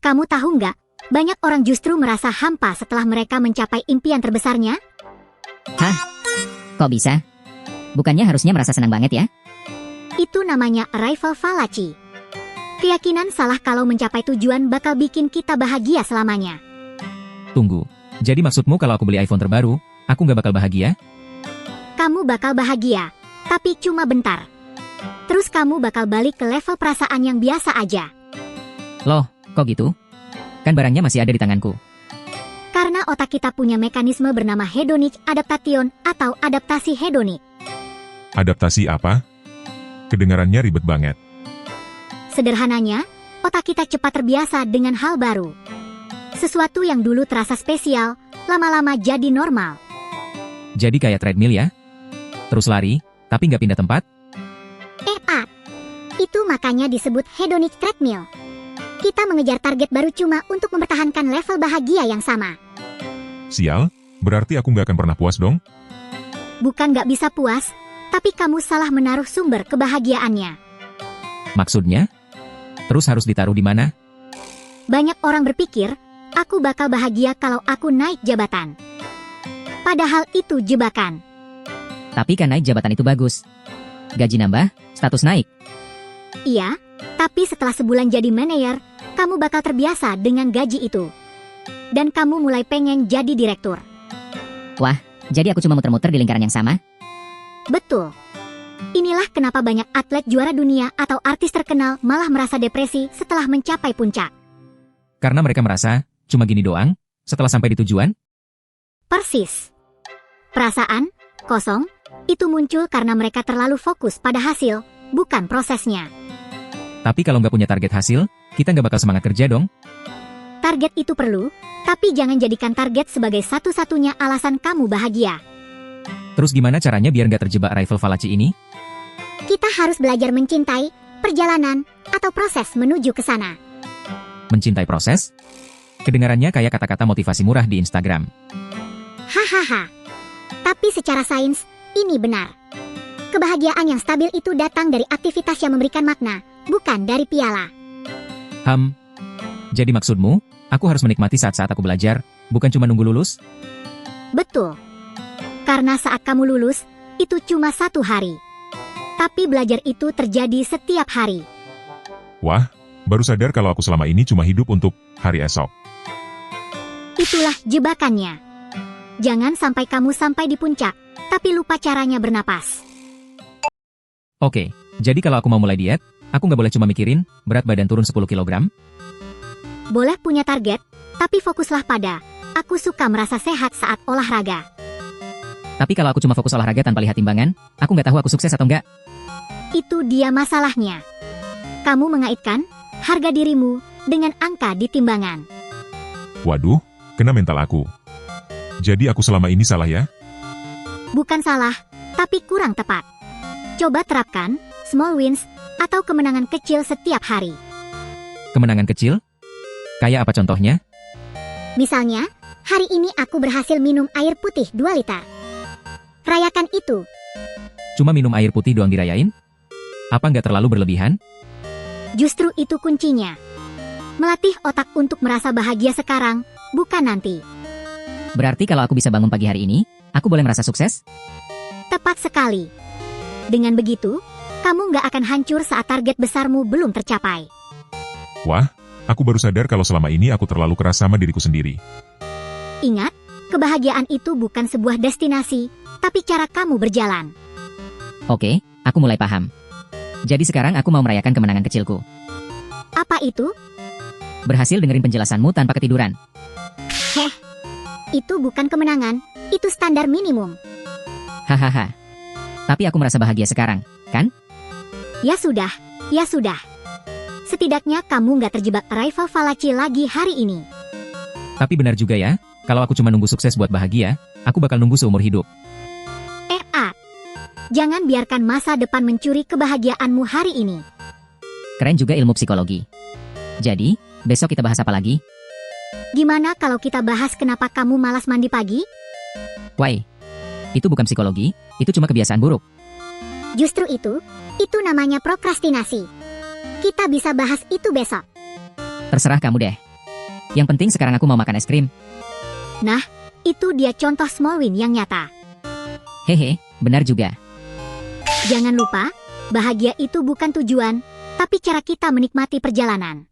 Kamu tahu nggak, banyak orang justru merasa hampa setelah mereka mencapai impian terbesarnya? Hah? Kok bisa? Bukannya harusnya merasa senang banget ya? Itu namanya arrival fallacy. Keyakinan salah kalau mencapai tujuan bakal bikin kita bahagia selamanya. Tunggu, jadi maksudmu kalau aku beli iPhone terbaru, aku nggak bakal bahagia? Kamu bakal bahagia, tapi cuma bentar. Terus kamu bakal balik ke level perasaan yang biasa aja. Loh, kok gitu? Kan barangnya masih ada di tanganku. Karena otak kita punya mekanisme bernama hedonic adaptation atau adaptasi hedonik. Adaptasi apa? Kedengarannya ribet banget. Sederhananya, otak kita cepat terbiasa dengan hal baru. Sesuatu yang dulu terasa spesial, lama-lama jadi normal. Jadi kayak treadmill ya? Terus lari, tapi nggak pindah tempat? Itu makanya disebut hedonic treadmill. Kita mengejar target baru cuma untuk mempertahankan level bahagia yang sama. Sial, berarti aku nggak akan pernah puas dong? Bukan nggak bisa puas, tapi kamu salah menaruh sumber kebahagiaannya. Maksudnya? Terus harus ditaruh di mana? Banyak orang berpikir, aku bakal bahagia kalau aku naik jabatan. Padahal itu jebakan. Tapi kan naik jabatan itu bagus. Gaji nambah, status naik. Iya, tapi setelah sebulan jadi manajer, kamu bakal terbiasa dengan gaji itu. Dan kamu mulai pengen jadi direktur. Wah, jadi aku cuma muter-muter di lingkaran yang sama? Betul. Inilah kenapa banyak atlet juara dunia atau artis terkenal malah merasa depresi setelah mencapai puncak. Karena mereka merasa, cuma gini doang, setelah sampai di tujuan? Persis. Perasaan, kosong, itu muncul karena mereka terlalu fokus pada hasil, bukan prosesnya. Tapi kalau nggak punya target hasil, kita nggak bakal semangat kerja dong. Target itu perlu, tapi jangan jadikan target sebagai satu-satunya alasan kamu bahagia. Terus gimana caranya biar nggak terjebak arrival fallacy ini? Kita harus belajar mencintai perjalanan atau proses menuju ke sana. Mencintai proses? Kedengarannya kayak kata-kata motivasi murah di Instagram. Hahaha. Tapi secara sains, ini benar. Kebahagiaan yang stabil itu datang dari aktivitas yang memberikan makna, bukan dari piala. Jadi maksudmu, aku harus menikmati saat-saat aku belajar, bukan cuma nunggu lulus? Betul. Karena saat kamu lulus, itu cuma 1 hari. Tapi belajar itu terjadi setiap hari. Wah, baru sadar kalau aku selama ini cuma hidup untuk hari esok. Itulah jebakannya. Jangan sampai kamu sampai di puncak, tapi lupa caranya bernapas. Oke, jadi kalau aku mau mulai diet, aku nggak boleh cuma mikirin berat badan turun 10 kg? Boleh punya target, tapi fokuslah pada, aku suka merasa sehat saat olahraga. Tapi kalau aku cuma fokus olahraga tanpa lihat timbangan, aku nggak tahu aku sukses atau nggak. Itu dia masalahnya. Kamu mengaitkan harga dirimu dengan angka di timbangan. Waduh, kena mental aku. Jadi aku selama ini salah ya? Bukan salah, tapi kurang tepat. Coba terapkan small wins atau kemenangan kecil setiap hari. Kemenangan kecil? Kayak apa contohnya? Misalnya, hari ini aku berhasil minum air putih 2 liter. Rayakan itu. Cuma minum air putih doang dirayain? Apa nggak terlalu berlebihan? Justru itu kuncinya. Melatih otak untuk merasa bahagia sekarang, bukan nanti. Berarti kalau aku bisa bangun pagi hari ini, aku boleh merasa sukses? Tepat sekali. Dengan begitu, kamu nggak akan hancur saat target besarmu belum tercapai. Wah, aku baru sadar kalau selama ini aku terlalu keras sama diriku sendiri. Ingat, kebahagiaan itu bukan sebuah destinasi, tapi cara kamu berjalan. Oke, aku mulai paham. Jadi sekarang aku mau merayakan kemenangan kecilku. Apa itu? Berhasil dengerin penjelasanmu tanpa ketiduran. Heh, itu bukan kemenangan, itu standar minimum. Hahaha. Tapi aku merasa bahagia sekarang, kan? Ya sudah, ya sudah. Setidaknya kamu nggak terjebak arrival fallacy lagi hari ini. Tapi benar juga ya, kalau aku cuma nunggu sukses buat bahagia, aku bakal nunggu seumur hidup. Jangan biarkan masa depan mencuri kebahagiaanmu hari ini. Keren juga ilmu psikologi. Jadi, besok kita bahas apa lagi? Gimana kalau kita bahas kenapa kamu malas mandi pagi? Why? Itu bukan psikologi, itu cuma kebiasaan buruk. Justru itu namanya prokrastinasi. Kita bisa bahas itu besok. Terserah kamu deh. Yang penting sekarang aku mau makan es krim. Nah, itu dia contoh small win yang nyata. Hehe, benar juga. Jangan lupa, bahagia itu bukan tujuan, tapi cara kita menikmati perjalanan.